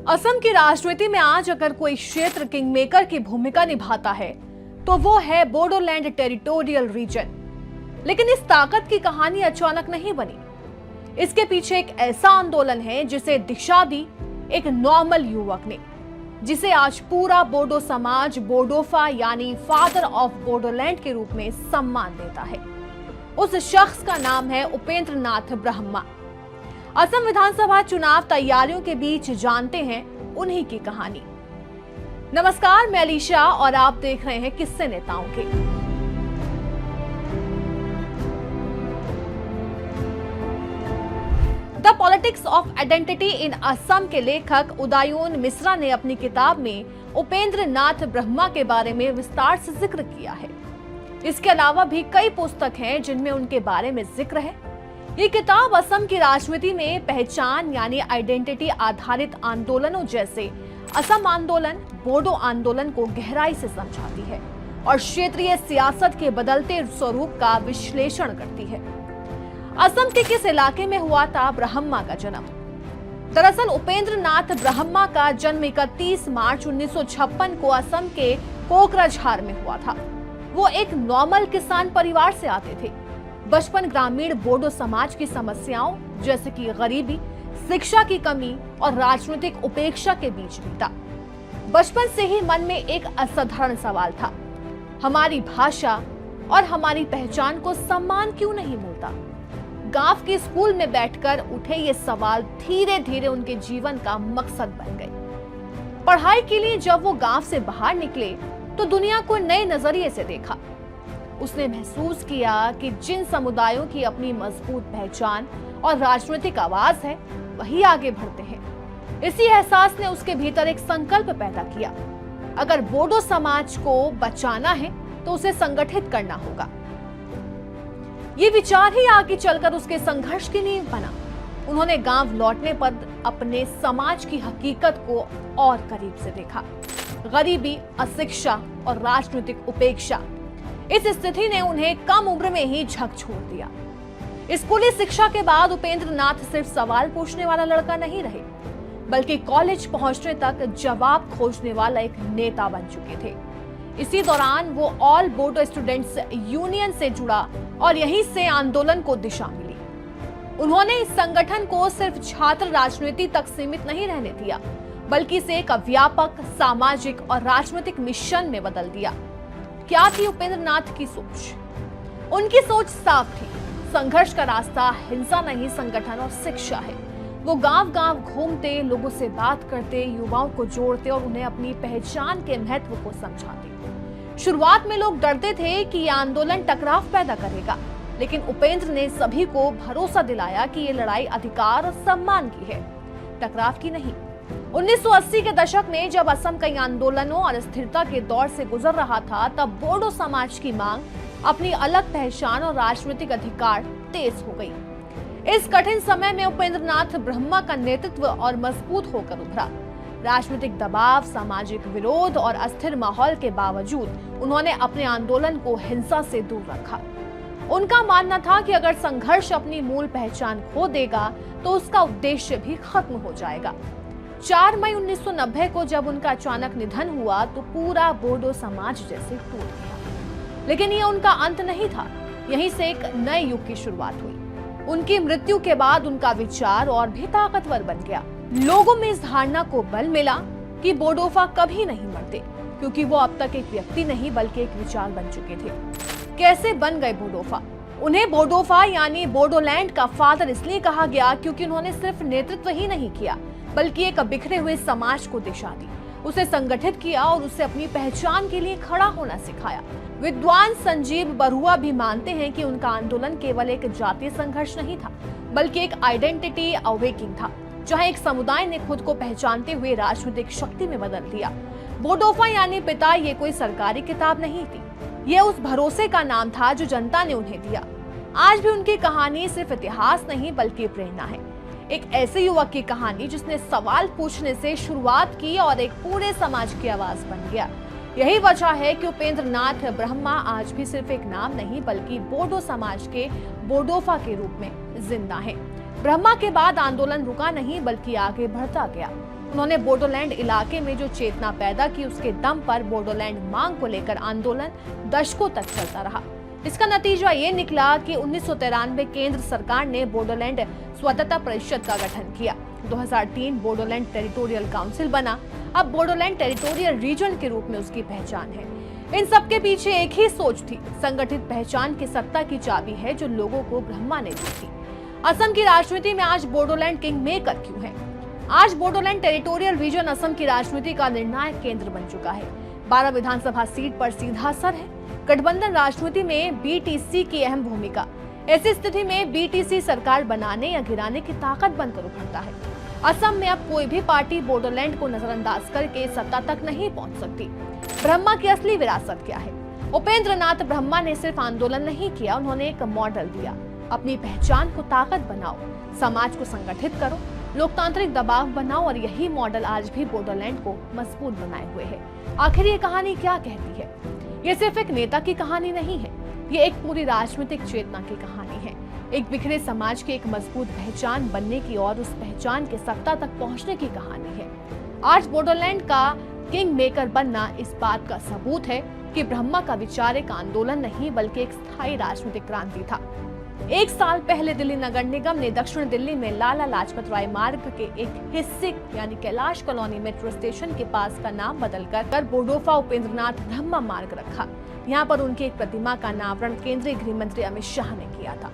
असम की राजनीति में आज अगर कोई क्षेत्र किंगमेकर की भूमिका निभाता है तो वो है बोडोलैंड टेरिटोरियल रीजन। लेकिन इस ताकत की कहानी अचानक नहीं बनी। इसके पीछे एक ऐसा आंदोलन है जिसे दिशा दी एक नॉर्मल युवक ने, जिसे आज पूरा बोडो समाज बोडोफा यानी फादर ऑफ बोडोलैंड के रूप में सम्मान देता है। उस शख्स का नाम है उपेंद्र नाथ ब्रह्मा। असम विधानसभा चुनाव तैयारियों के बीच जानते हैं उन्हीं की कहानी। नमस्कार, मैं अलीशा और आप देख रहे हैं किस्से नेताओं के। The politics of identity in Assam के लेखक उदयन मिश्रा ने अपनी किताब में उपेंद्र नाथ ब्रह्मा के बारे में विस्तार से जिक्र किया है। इसके अलावा भी कई पुस्तक हैं जिनमें उनके बारे में जिक्र है। ये किताब असम की राजनीति में पहचान यानी आइडेंटिटी आधारित आंदोलनों जैसे असम आंदोलन, बोडो आंदोलन को गहराई से समझाती है और क्षेत्रीय सियासत के बदलते स्वरूप का विश्लेषण करती है। असम के किस इलाके में हुआ था ब्रह्मा का जन्म? दरअसल उपेंद्र नाथ ब्रह्मा का जन्म 31 मार्च 1956 को असम के कोकराझार में हुआ था। वो एक नॉर्मल किसान परिवार से आते थे। बचपन ग्रामीण बोडो समाज की समस्याओं जैसे कि गरीबी, शिक्षा की कमी और राजनीतिक उपेक्षा के बीच बीता। बचपन से ही मन में एक असाधारण सवाल था, हमारी भाषा और हमारी पहचान को सम्मान क्यों नहीं मिलता? गांव के स्कूल में बैठकर उठे ये सवाल धीरे धीरे उनके जीवन का मकसद बन गए। पढ़ाई के लिए जब वो गांव से बाहर निकले तो दुनिया को नए नजरिए से देखा। उसने महसूस किया कि जिन समुदायों की अपनी मजबूत पहचान और राजनीतिक आवाज है वही आगे बढ़ते हैं। इसी एहसास ने उसके भीतर एक संकल्प पैदा किया, अगर बोडो समाज को बचाना है तो उसे संगठित करना होगा। ये विचार ही आगे चलकर उसके संघर्ष की नींव बना। उन्होंने गांव लौटने पर अपने समाज की हकीकत को और करीब से देखा। गरीबी, अशिक्षा और राजनीतिक उपेक्षा, इस स्थिति ने उन्हें कम उम्र में ही झकझोर दिया। स्कूली शिक्षा के बाद उपेंद्र नाथ सिर्फ सवाल पूछने वाला लड़का नहीं रहे, बल्कि कॉलेज पहुंचने तक जवाब खोजने वाला एक नेता बन चुके थे। इसी दौरान वो ऑल बोडो स्टूडेंट्स यूनियन से जुड़ा और यहीं से आंदोलन को दिशा मिली। उन्होंने इस संगठन को सिर्फ छात्र राजनीति तक सीमित नहीं रहने दिया, बल्कि इसे एक व्यापक सामाजिक और राजनीतिक मिशन में बदल दिया। क्या थी उपेंद्र नाथ की सोच? उनकी सोच साफ थी, संघर्ष का रास्ता हिंसा नहीं, संगठन और शिक्षा है। वो गांव गांव घूमते, लोगों से बात करते, युवाओं को जोड़ते और उन्हें अपनी पहचान के महत्व को समझाते। शुरुआत में लोग डरते थे कि ये आंदोलन टकराव पैदा करेगा, लेकिन उपेंद्र ने सभी को भरोसा दिलाया कि ये लड़ाई अधिकार और सम्मान की है, टकराव की नहीं। 1980 के दशक में जब असम कई आंदोलनों और अस्थिरता के दौर से गुजर रहा था, तब बोडो समाज की मांग अपनी अलग पहचान और राजनीतिक अधिकार तेज हो गई। इस कठिन समय में उपेंद्र नाथ ब्रह्मा का नेतृत्व और मजबूत होकर उभरा। राजनीतिक दबाव, सामाजिक विरोध और अस्थिर माहौल के बावजूद उन्होंने अपने आंदोलन को हिंसा से दूर रखा। उनका मानना था कि अगर संघर्ष अपनी मूल पहचान खो देगा तो उसका उद्देश्य भी खत्म हो जाएगा। 4 मई 1990 को जब उनका अचानक निधन हुआ तो पूरा बोडो समाज जैसे टूट गया। लेकिन ये उनका अंत नहीं था, यहीं से एक नए युग की शुरुआत हुई। उनकी मृत्यु के बाद उनका विचार और भी ताकतवर बन गया। लोगों में इस धारणा को बल मिला कि बोडोफा कभी नहीं मरते, क्योंकि वो अब तक एक व्यक्ति नहीं बल्कि एक विचार बन चुके थे। कैसे बन गए बोडोफा? उन्हें बोडोफा यानी बोडोलैंड का फादर इसलिए कहा गया क्योंकि उन्होंने सिर्फ नेतृत्व ही नहीं किया, बल्कि एक बिखरे हुए समाज को दिशा दी, उसे संगठित किया और उसे अपनी पहचान के लिए खड़ा होना सिखाया। विद्वान संजीव बरुआ भी मानते हैं कि उनका आंदोलन केवल एक जातीय संघर्ष नहीं था, बल्कि एक आइडेंटिटी अवेकिंग था, जहां एक समुदाय ने खुद को पहचानते हुए राजनीतिक शक्ति में बदल दिया। बोडोफा यानी पिता ये कोई सरकारी किताब नहीं थी, ये उस भरोसे का नाम था जो जनता ने उन्हें दिया। आज भी उनकी कहानी सिर्फ इतिहास नहीं बल्कि प्रेरणा है। एक ऐसे युवक की कहानी जिसने सवाल पूछने से शुरुआत की और एक पूरे समाज की आवाज बन गया। यही वजह है कि उपेंद्र नाथ ब्रह्मा आज भी सिर्फ एक नाम नहीं बल्कि बोडो समाज के बोडोफा के रूप में जिंदा है। ब्रह्मा के बाद आंदोलन रुका नहीं बल्कि आगे बढ़ता गया। उन्होंने बोडोलैंड इलाके में जो चेतना पैदा की, उसके दम पर बोडोलैंड मांग को लेकर आंदोलन दशकों तक चलता रहा। इसका नतीजा ये निकला कि 1993 केंद्र सरकार ने बोडोलैंड स्वतंत्रता परिषद का गठन किया। 2003 बोडोलैंड टेरिटोरियल काउंसिल बना। अब बोडोलैंड टेरिटोरियल रीजन के रूप में उसकी पहचान है। इन सब के पीछे एक ही सोच थी, संगठित पहचान की सत्ता की चाबी है जो लोगों को ब्रह्मा ने दी थी। असम की राजनीति में आज बोडोलैंड किंग मेकर क्यों है? आज बोडोलैंड टेरिटोरियल रीजन असम की राजनीति का निर्णायक केंद्र बन चुका है। 12 विधानसभा सीट पर सीधा असर है। गठबंधन राजनीति में बीटीसी की अहम भूमिका। ऐसी स्थिति में बीटीसी सरकार बनाने या गिराने की ताकत बनकर उभरता है। असम में अब कोई भी पार्टी बोडोलैंड को नजरअंदाज करके सत्ता तक नहीं पहुंच सकती। ब्रह्मा की असली विरासत क्या है? उपेंद्र नाथ ब्रह्मा ने सिर्फ आंदोलन नहीं किया, उन्होंने एक मॉडल दिया। अपनी पहचान को ताकत बनाओ, समाज को संगठित करो, लोकतांत्रिक दबाव बनाओ, और यही मॉडल आज भी बोडोलैंड को मजबूत बनाए हुए है। आखिर ये कहानी क्या कहती है? ये सिर्फ एक नेता की कहानी नहीं है, ये एक पूरी राजनीतिक चेतना की कहानी है। एक बिखरे समाज की एक मजबूत पहचान बनने की और उस पहचान के सत्ता तक पहुंचने की कहानी है। आज बोडोलैंड का किंग मेकर बनना इस बात का सबूत है कि ब्रह्मा का विचार एक आंदोलन नहीं बल्कि एक स्थायी राजनीतिक क्रांति था। 1 साल पहले दिल्ली नगर निगम ने दक्षिण दिल्ली में लाला लाजपत राय मार्ग के एक हिस्से यानी कैलाश कॉलोनी मेट्रो स्टेशन के पास का नाम बदलकर बोडोफा उपेंद्रनाथ ब्रह्मा मार्ग रखा। यहाँ पर उनकी एक प्रतिमा का अनावरण केंद्रीय गृह मंत्री अमित शाह ने किया था।